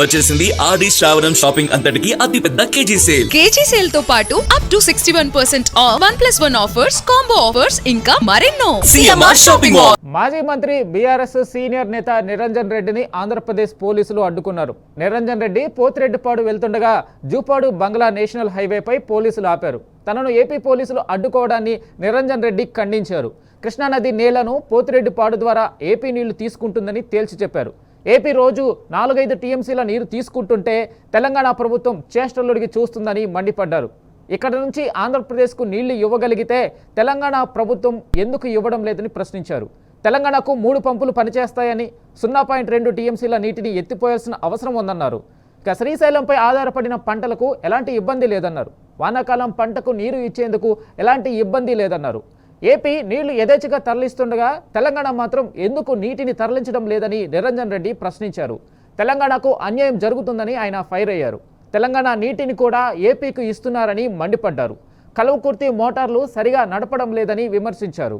వచ్చేసింది ఆది శ్రావణం షాపింగ్ అంతటికి అతిపెద్ద కేజీ సేల్ తో పాటు up to 61% of 1+1 offers, combo offers ఇంకా మరెన్నో. CMR shopping mall. మాజీ మంత్రి బీఆర్ఎస్ సీనియర్ నేత నిరంజన్ రెడ్డిని ఆంధ్రప్రదేశ్ పోలీసులు అడ్డుకున్నారు. నిరంజన్ రెడ్డి పోతిరెడ్డిపాడు వెళ్తుండగా జూపాడు బంగ్లా నేషనల్ హైవేపై పోలీసులు ఆపారు. తనను ఏపీ పోలీసులు అడ్డుకోవడాన్ని నిరంజన్ రెడ్డి ఖండించారు. కృష్ణానది నీళ్లను పోతిరెడ్డిపాడు ద్వారా ఏపీ నీళ్లు తీసుకుంటుందని తేల్చి చెప్పారు. ఏపీ రోజు 4-5 టీఎంసీల నీరు తీసుకుంటుంటే తెలంగాణ ప్రభుత్వం చేష్టలుడికి చూస్తుందని మండిపడ్డారు. ఇక్కడ నుంచి ఆంధ్రప్రదేశ్కు నీళ్లు ఇవ్వగలిగితే తెలంగాణ ప్రభుత్వం ఎందుకు ఇవ్వడం లేదని ప్రశ్నించారు. తెలంగాణకు 3 పంపులు పనిచేస్తాయని 0.2 టీఎంసీల నీటిని ఎత్తిపోయాల్సిన అవసరం ఉందన్నారు. ఇక శ్రీశైలంపై ఆధారపడిన పంటలకు ఎలాంటి ఇబ్బంది లేదన్నారు. వానాకాలం పంటకు నీరు ఇచ్చేందుకు ఎలాంటి ఇబ్బంది లేదన్నారు. ఏపీ నీళ్లు యథేచ్ఛగా తరలిస్తుండగా తెలంగాణ మాత్రం ఎందుకు నీటిని తరలించడం లేదని నిరంజన్ రెడ్డి ప్రశ్నించారు. తెలంగాణకు అన్యాయం జరుగుతుందని ఆయన ఫైర్ అయ్యారు. తెలంగాణ నీటిని కూడా ఏపీకి ఇస్తున్నారని మండిపడ్డారు. కలువకుర్తి మోటార్లు సరిగా నడపడం లేదని విమర్శించారు.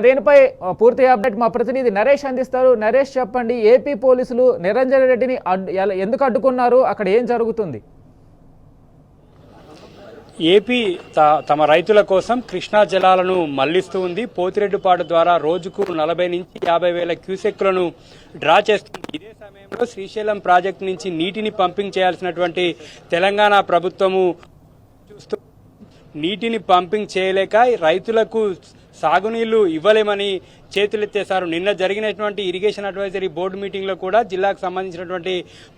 దీనిపై పూర్తి అప్డేట్ మా ప్రతినిధి నరేష్ అందిస్తారు. నరేష్, చెప్పండి, ఏపీ పోలీసులు నిరంజన్ రెడ్డిని ఎందుకు అడ్డుకున్నారు? అక్కడ ఏం జరుగుతుంది? ఏపీ తమ రైతుల కోసం కృష్ణా జలాలను మళ్లిస్తూ ఉంది. పోతిరెడ్డిపాడు ద్వారా రోజుకు 40 నుంచి 50 వేల క్యూసెక్కులను డ్రా చేస్తుంది. ఇదే సమయంలో శ్రీశైలం ప్రాజెక్టు నుంచి నీటిని పంపింగ్ చేయాల్సినటువంటి తెలంగాణ ప్రభుత్వము చూస్తూ నీటిని పంపింగ్ చేయలేక రైతులకు సాగునీళ్లు ఇవ్వలేమని చేతులెత్తేశారు. నిన్న జరిగినటువంటి ఇరిగేషన్ అడ్వైజరీ బోర్డు మీటింగ్ లో కూడా జిల్లాకు సంబంధించినటువంటి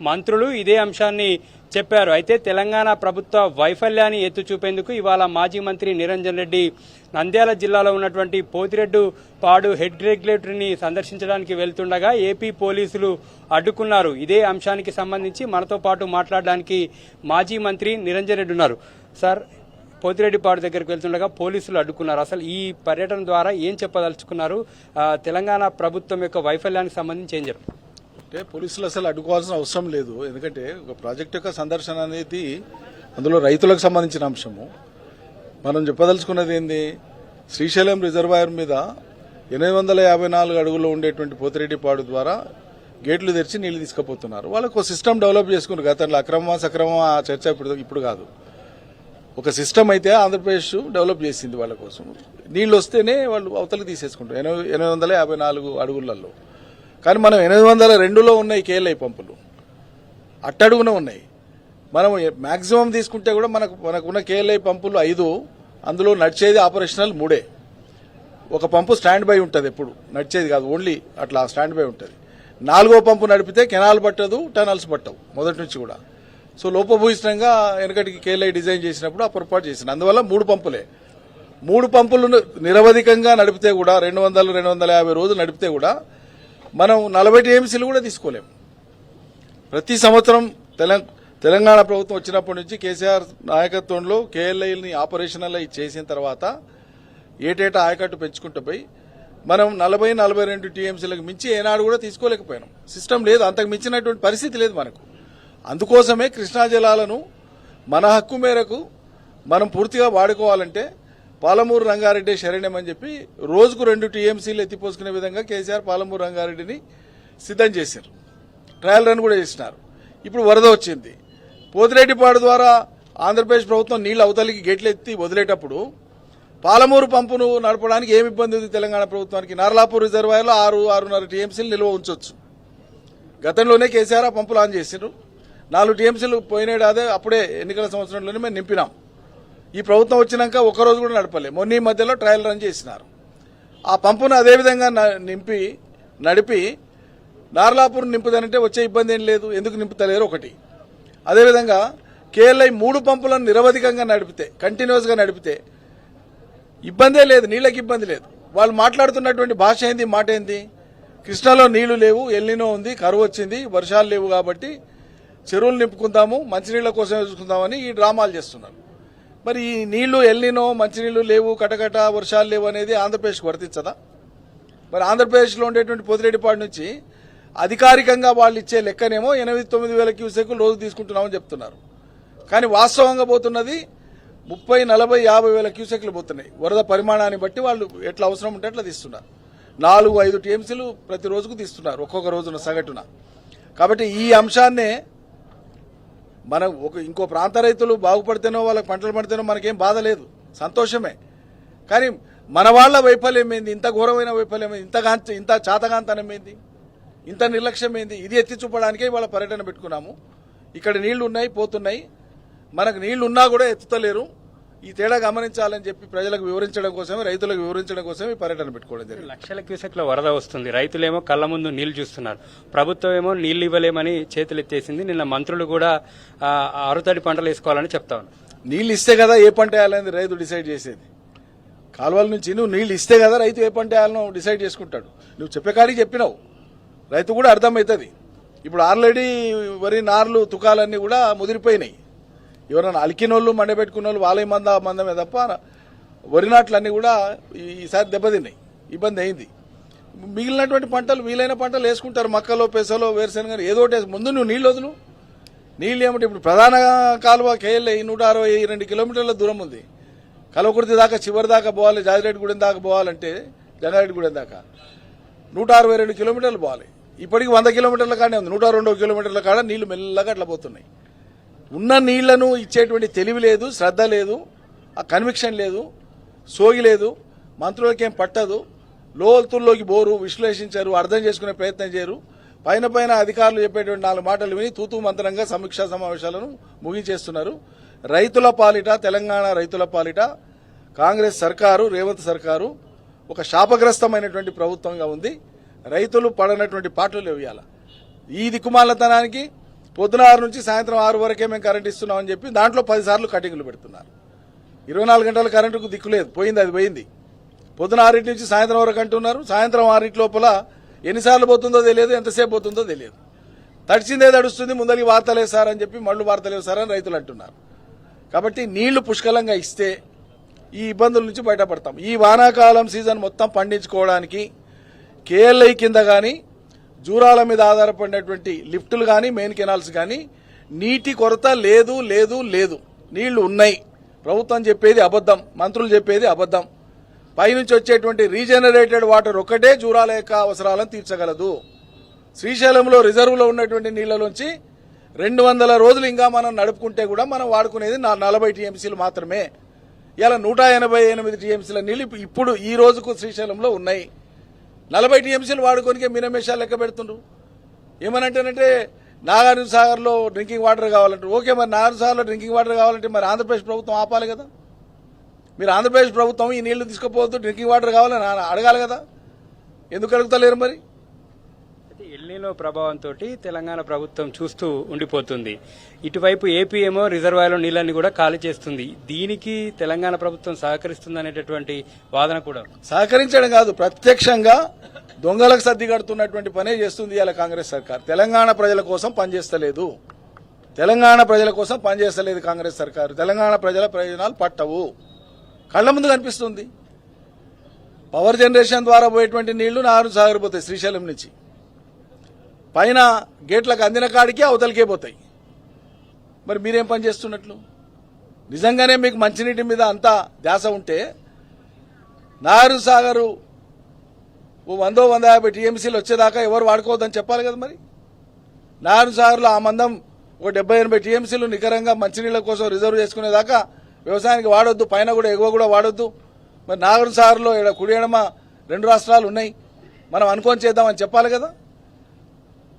మంత్రులు ఇదే అంశాన్ని చెప్పారు. అయితే తెలంగాణ ప్రభుత్వ వైఫల్యాన్ని ఎత్తి చూపేందుకు ఇవాళ మాజీ మంత్రి నిరంజన్ రెడ్డి నంద్యాల జిల్లాలో ఉన్నటువంటి పోతిరెడ్డిపాడు హెడ్ రెగ్యులేటరీని సందర్శించడానికి వెళ్తుండగా ఏపీ పోలీసులు అడ్డుకున్నారు. ఇదే అంశానికి సంబంధించి మనతో పాటు మాట్లాడడానికి మాజీ మంత్రి నిరంజన్ రెడ్డి ఉన్నారు. సార్, పోతిరెడ్డిపాడు దగ్గరికి వెళ్తుండగా పోలీసులు అడ్డుకున్నారు. అసలు ఈ పర్యటన ద్వారా ఏం చెప్పదలుచుకున్నారు? తెలంగాణ ప్రభుత్వం యొక్క వైఫల్యానికి సంబంధించి ఏం చెప్పారు? అంటే పోలీసులు అసలు అడ్డుకోవాల్సిన అవసరం లేదు. ఎందుకంటే ఒక ప్రాజెక్టు యొక్క సందర్శన అనేది అందులో రైతులకు సంబంధించిన అంశము. మనం చెప్పదలుచుకున్నది ఏంది, శ్రీశైలం రిజర్వాయర్ మీద 854 అడుగుల్లో ఉండేటువంటి పోతిరెడ్డిపాడు ద్వారా గేట్లు తెరిచి నీళ్లు తీసుకుపోతున్నారు. వాళ్ళకు సిస్టమ్ డెవలప్ చేసుకున్నారు. గతంలో అక్రమమా సక్రమమా ఆ చర్చ ఇప్పుడు కాదు. ఒక సిస్టమ్ అయితే ఆంధ్రప్రదేశ్ డెవలప్ చేసింది. వాళ్ళ కోసం నీళ్లు వస్తేనే వాళ్ళు అవతలకి తీసేసుకుంటారు 854 అడుగులలో. కానీ మనం 802లో ఉన్నాయి కేఎల్ఐ పంపులు, అట్టడుగున ఉన్నాయి. మనం మాక్సిమం తీసుకుంటే కూడా మనకున్న కేఎల్ఐ పంపులు 5, అందులో నడిచేది ఆపరేషనల్ 3. ఒక పంపు స్టాండ్ బై ఉంటుంది, ఎప్పుడు నడిచేది కాదు, ఓన్లీ అట్లా స్టాండ్ బై ఉంటుంది. 4వ పంపు నడిపితే కెనాల్ పట్టదు, టనల్స్ పట్టవు మొదటి నుంచి కూడా. సో లోపభూయిష్టంగా వెనకటికి కేఎల్ఐ డిజైన్ చేసినప్పుడు ఆ పొరపాటు చేసింది. అందువల్ల 3 పంపులే. 3 పంపులు నిరవధికంగా నడిపితే కూడా 200-250 రోజులు నడిపితే కూడా మనం 40 టీఎంసీలు కూడా తీసుకోలేము. ప్రతి సంవత్సరం తెలంగాణ ప్రభుత్వం వచ్చినప్పటి నుంచి కేసీఆర్ నాయకత్వంలో కేఎల్ఐని ఆపరేషనల్ చేసిన తర్వాత ఏటేటా ఆయకట్టు పెంచుకుంటూ పోయి మనం 40-42 టీఎంసీలకు మించి ఏనాడు కూడా తీసుకోలేకపోయినాం. సిస్టమ్ లేదు, అంతకు మించినటువంటి పరిస్థితి లేదు మనకు. అందుకోసమే కృష్ణా జలాలను మన హక్కు మేరకు మనం పూర్తిగా వాడుకోవాలంటే పాలమూరు రంగారెడ్డి శరణ్యం అని చెప్పి రోజుకు 2 టీఎంసీలు ఎత్తిపోసుకునే విధంగా కేసీఆర్ పాలమూరు రంగారెడ్డిని సిద్ధం చేశారు. ట్రయల్ రన్ కూడా చేసినారు. ఇప్పుడు వరద వచ్చింది. పోతిరెడ్డిపాడు ద్వారా ఆంధ్రప్రదేశ్ ప్రభుత్వం నీళ్లు అవతలికి గేట్లు ఎత్తి వదిలేటప్పుడు పాలమూరు పంపును నడపడానికి ఏమి ఇబ్బంది ఉంది తెలంగాణ ప్రభుత్వానికి? నార్లాపూర్ రిజర్వాయర్లో 6-6.5 టీఎంసీలు నిల్వ ఉంచవచ్చు. గతంలోనే కేసీఆర్ ఆ పంపులు ఆన్ చేశారు. 4 టీఎంసీలు పోయినేడాదే అప్పుడే ఎన్నికల సంవత్సరంలోనే మేము నింపినాం. ఈ ప్రభుత్వం వచ్చినాక ఒక్కరోజు కూడా నడపలే. మొన్న ఈ మధ్యలో ట్రయల్ రన్ చేసినారు. ఆ పంపును అదేవిధంగా నడిపి నార్లాపూర్ నింపుదనంటే వచ్చే ఇబ్బంది ఏం లేదు. ఎందుకు నింపుతలేరు? ఒకటి. అదేవిధంగా కేఎల్ఐ 3 పంపులను నిరవధికంగా నడిపితే, కంటిన్యూస్ గా నడిపితే ఇబ్బందే లేదు, నీళ్లకి ఇబ్బంది లేదు. వాళ్ళు మాట్లాడుతున్నటువంటి భాష ఏంది, మాట ఏంది? కృష్ణాలో నీళ్లు లేవు, ఎల్నినో ఉంది, కరువు వచ్చింది, వర్షాలు లేవు కాబట్టి చెరువులు నింపుకుందాము, మంచినీళ్ల కోసం చూసుకుందామని ఈ డ్రామాలు చేస్తున్నారు. మరి ఈ నీళ్లు ఎల్నినో, మంచినీళ్లు లేవు, కటకట వర్షాలు లేవు అనేది ఆంధ్రప్రదేశ్కి వర్తించదా? మరి ఆంధ్రప్రదేశ్లో ఉండేటువంటి పోతిరెడ్డిపాడు నుంచి అధికారికంగా వాళ్ళు ఇచ్చే లెక్కనేమో 8-9 వేల క్యూసెక్కులు రోజు తీసుకుంటున్నామని చెప్తున్నారు. కానీ వాస్తవంగా పోతున్నది 30, 40, 50 వేల క్యూసెక్లు పోతున్నాయి. వరద పరిమాణాన్ని బట్టి వాళ్ళు ఎట్లా అవసరం ఉంటే అట్లా తీస్తున్నారు. 4-5 టీఎంసీలు ప్రతిరోజుకు తీస్తున్నారు ఒక్కొక్క రోజున సగటున. కాబట్టి ఈ అంశాన్నే మనం ఇంకో ప్రాంత రైతులు బాగుపడితేనో వాళ్ళకి పంటలు పడితేనో మనకేం బాధ లేదు, సంతోషమే. కానీ మన వాళ్ళ వైఫల్యం ఏంది? ఇంత ఘోరమైన వైఫల్యం ఏంది? ఇంత చాతగాంతనం ఏంది? ఇంత నిర్లక్ష్యం ఏంది? ఇది ఎత్తి చూపడానికే ఇవాళ పర్యటన పెట్టుకున్నాము. ఇక్కడ నీళ్లు ఉన్నాయి, పోతున్నాయి. మనకు నీళ్లు ఉన్నా కూడా ఎత్తుతలేరు. ఈ తేడా గమనించాలని చెప్పి ప్రజలకు వివరించడం కోసమే, రైతులకు వివరించడం కోసమే ఈ పర్యటన పెట్టుకోవడం జరిగింది. లక్షల క్యూసెక్ల వరద వస్తుంది, రైతులేమో కళ్ళ ముందు నీళ్లు చూస్తున్నారు, ప్రభుత్వం ఏమో నీళ్లు ఇవ్వలేమని చేతులెత్తేసింది. నిన్న మంత్రులు కూడా అరుతడి పంటలు వేసుకోవాలని చెప్తా ఉన్నారు. నీళ్లు ఇస్తే కదా ఏ పంట వేయాలని రైతు డిసైడ్ చేసేది. కాలువల నుంచి నువ్వు నీళ్లు ఇస్తే కదా రైతు ఏ పంట వేయాలనో డిసైడ్ చేసుకుంటాడు. నువ్వు చెప్పే కాడికి చెప్పినావు, రైతు కూడా అర్థమవుతుంది. ఇప్పుడు ఆల్రెడీ వరి నార్లు తుకాలన్నీ కూడా ముదిరిపోయినాయి. ఎవరైనా అలికినోళ్ళు మండబెట్టుకున్న వాళ్ళు మందమే తప్ప వరి నాట్లన్నీ కూడా ఈసారి దెబ్బతిన్నాయి, ఇబ్బంది అయింది. మిగిలినటువంటి పంటలు వీలైన పంటలు వేసుకుంటారు, మక్కలో, పెసలో, వేరుశెనగ ఏదో ఒకటి. ముందు నువ్వు నీళ్ళు వదులు. నీళ్ళు ఏమంటే ఇప్పుడు ప్రధాన కాలువ కేఎల్ఐ 162 కిలోమీటర్ల దూరం ఉంది. కలవకుర్తి దాకా చివరి దాకా పోవాలి, జాజిరెడ్డిగూడెం దాకా పోవాలంటే జంగారెడ్డిగూడెం దాకా 162 కిలోమీటర్లు పోవాలి. ఇప్పటికి 100 కిలోమీటర్ల కాడే ఉంది. 102 కిలోమీటర్ల కాడ నీళ్లు మెల్లగా అట్లా పోతున్నాయి. ఉన్న నీళ్లను ఇచ్చేటువంటి తెలివి లేదు, శ్రద్ధ లేదు, ఆ కన్విక్షన్ లేదు, సోగి లేదు. మంత్రులకేం పట్టదు, లోతుల్లోకి బోరు, విశ్లేషించారు, అర్థం చేసుకునే ప్రయత్నం చేయరు. పైన అధికారులు చెప్పేటువంటి 4 మాటలు విని తూతూ మంత్రంగా సమీక్షా సమావేశాలను ముగించేస్తున్నారు. రైతుల పాలిట, తెలంగాణ రైతుల పాలిట కాంగ్రెస్ సర్కారు, రేవంత్ సర్కారు ఒక శాపగ్రస్తమైనటువంటి ప్రభుత్వంగా ఉంది. రైతులు పడనటువంటి పాటలు లేవు. ఇవాళ ఈ దిక్కుమాలతనానికి పొద్దున 6 నుంచి సాయంత్రం 6 వరకే మేము కరెంట్ ఇస్తున్నామని చెప్పి దాంట్లో 10 సార్లు కటింగ్లు పెడుతున్నారు. 24 గంటల కరెంటుకు దిక్కు లేదు, పోయింది, అది పోయింది. పొద్దున 6 నుంచి సాయంత్రం వరకు అంటున్నారు. సాయంత్రం 6 లోపల ఎన్నిసార్లు పోతుందో తెలియదు, ఎంతసేపు పోతుందో తెలియదు. తడిచిందే తడుస్తుంది, ముందరికి వార్తలేదు సార్ అని చెప్పి మళ్ళీ వార్తలేవు సార్ అని రైతులు అంటున్నారు. కాబట్టి నీళ్లు పుష్కలంగా ఇస్తే ఈ ఇబ్బందుల నుంచి బయటపడతాం. ఈ వానాకాలం సీజన్ మొత్తం పండించుకోవడానికి కేఎల్ఐ కింద కానీ జూరాల మీద ఆధారపడినటువంటి లిఫ్టులు కానీ, మెయిన్ కెనాల్స్ కానీ నీటి కొరత లేదు, లేదు, లేదు. నీళ్లు ఉన్నాయి. ప్రభుత్వం చెప్పేది అబద్దం, మంత్రులు చెప్పేది అబద్దం. పైనుంచి వచ్చేటువంటి రీజనరేటెడ్ వాటర్ ఒక్కటే జూరాల యొక్క అవసరాలను తీర్చగలదు. శ్రీశైలంలో రిజర్వులో ఉన్నటువంటి నీళ్లలోంచి 200 రోజులు ఇంకా మనం నడుపుకుంటే కూడా మనం వాడుకునేది 40 టీఎంసీలు మాత్రమే. ఇలా 188 టీఎంసీల నీళ్లు ఇప్పుడు ఈ రోజుకు శ్రీశైలంలో ఉన్నాయి. 40 టీఎంసీలు వాడుకోనికే మీనమేషాలు లెక్క పెడుతుండ్రు. ఏమనంటేనంటే నాగార్జున సాగర్లో డ్రింకింగ్ వాటర్ కావాలంటారు. ఓకే, మరి నాగార్జున సాగర్లో డ్రింకింగ్ వాటర్ కావాలంటే మరి ఆంధ్రప్రదేశ్ ప్రభుత్వం ఆపాలి కదా. మీరు ఆంధ్రప్రదేశ్ ప్రభుత్వం ఈ నీళ్లు తీసుకుపోవద్దు, డ్రింకింగ్ వాటర్ కావాలని అడగాలి కదా. ఎందుకు అడుగుతలేరు మరి? ఎల్నినో ప్రభావంతో తెలంగాణ ప్రభుత్వం చూస్తూ ఉండిపోతుంది. ఇటువైపు ఏపీ ఏమో రిజర్వాయర్లో నీళ్ళని కూడా ఖాళీ చేస్తుంది. దీనికి తెలంగాణ ప్రభుత్వం సహకరిస్తుంది అనేటటువంటి వాదన కూడా. సహకరించడం కాదు, ప్రత్యక్షంగా దొంగలకు సర్ది కడుతున్నటువంటి పనే చేస్తుంది ఇవాళ కాంగ్రెస్ సర్కార్. తెలంగాణ ప్రజల కోసం పనిచేస్తలేదు, తెలంగాణ ప్రజల కోసం పనిచేస్తలేదు కాంగ్రెస్ సర్కారు. తెలంగాణ ప్రజల ప్రయోజనాలు పట్టవు, కళ్ల ముందు కనిపిస్తుంది. పవర్ జనరేషన్ ద్వారా పోయేటువంటి నీళ్లు నాగార్జున సాగర్ పోతాయి శ్రీశైలం నుంచి. పైన గేట్లకు అందిన కాడికి అవతలికే పోతాయి. మరి మీరేం పని చేస్తున్నట్లు? నిజంగానే మీకు మంచినీటి మీద అంతా ధ్యాస ఉంటే నాగార్జున సాగరు 100-150 టీఎంసీలు వచ్చేదాకా ఎవరు వాడుకోవద్దని చెప్పాలి కదా. మరి నాగార్జున సాగర్లో ఆ మందం 70-80 టీఎంసీలు నికరంగా మంచినీళ్ళ కోసం రిజర్వ్ చేసుకునేదాకా వ్యవసాయానికి వాడొద్దు, పైన కూడా ఎగువ కూడా వాడొద్దు. మరి నాగార్జున సాగర్లో కుడి ఎడమ 2 రాష్ట్రాలు ఉన్నాయి, మనం అనుకొని చేద్దామని చెప్పాలి కదా.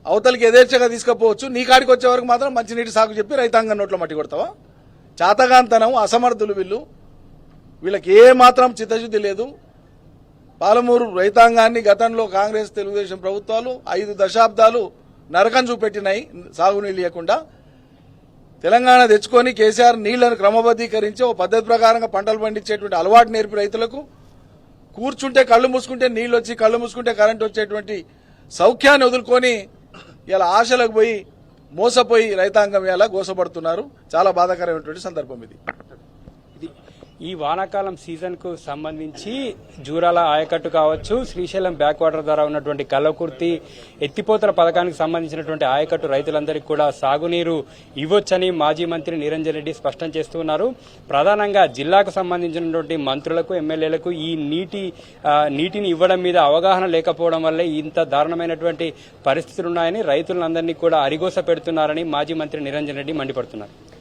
అవతలికి యథేచ్ఛగా తీసుకుపోవచ్చు, నీ కాడికి వచ్చే వరకు మాత్రం మంచినీటి సాగు చెప్పి రైతాంగం నోట్లో మట్టి కొడతావా? చాతగాంతనం, అసమర్థులు వీళ్ళకి ఏ మాత్రం చిత్తశుద్ధి లేదు. పాలమూరు రైతాంగాన్ని గతంలో కాంగ్రెస్ తెలుగుదేశం ప్రభుత్వాలు 5 దశాబ్దాలు నరకం చూపెట్టినాయి సాగునీళ్ళు ఇవ్వకుండా. తెలంగాణ తెచ్చుకొని కేసీఆర్ నీళ్లను క్రమబద్దీకరించి ఓ పద్ధతి ప్రకారంగా పంటలు పండించేటువంటి అలవాటు నేర్పి రైతులకు కూర్చుంటే కళ్ళు మూసుకుంటే నీళ్లు వచ్చి, కళ్ళు మూసుకుంటే కరెంట్ వచ్చేటువంటి సౌఖ్యాన్ని వదులుకొని ఇలా ఆశలకు పోయి మోసపోయి రైతాంగం ఇలా గోసపడుతున్నారు. చాలా బాధాకరమైనటువంటి సందర్భం ఇది. ఈ వానాకాలం సీజన్కు సంబంధించి జూరాల ఆయకట్టు కావచ్చు, శ్రీశైలం బ్యాక్ వాటర్ ద్వారా ఉన్నటువంటి కల్లకుర్తి ఎత్తిపోతల పథకానికి సంబంధించినటువంటి ఆయకట్టు రైతులందరికీ కూడా సాగునీరు ఇవ్వొచ్చని మాజీ మంత్రి నిరంజన్ రెడ్డి స్పష్టం చేస్తున్నారు. ప్రధానంగా జిల్లాకు సంబంధించినటువంటి మంత్రులకు, ఎమ్మెల్యేలకు ఈ నీటిని ఇవ్వడం మీద అవగాహన లేకపోవడం వల్లే ఇంత దారుణమైనటువంటి పరిస్థితులున్నాయని రైతులందరినీ కూడా అరిగోస పెడుతున్నారని మాజీ మంత్రి నిరంజన్ రెడ్డి మండిపడుతున్నారు.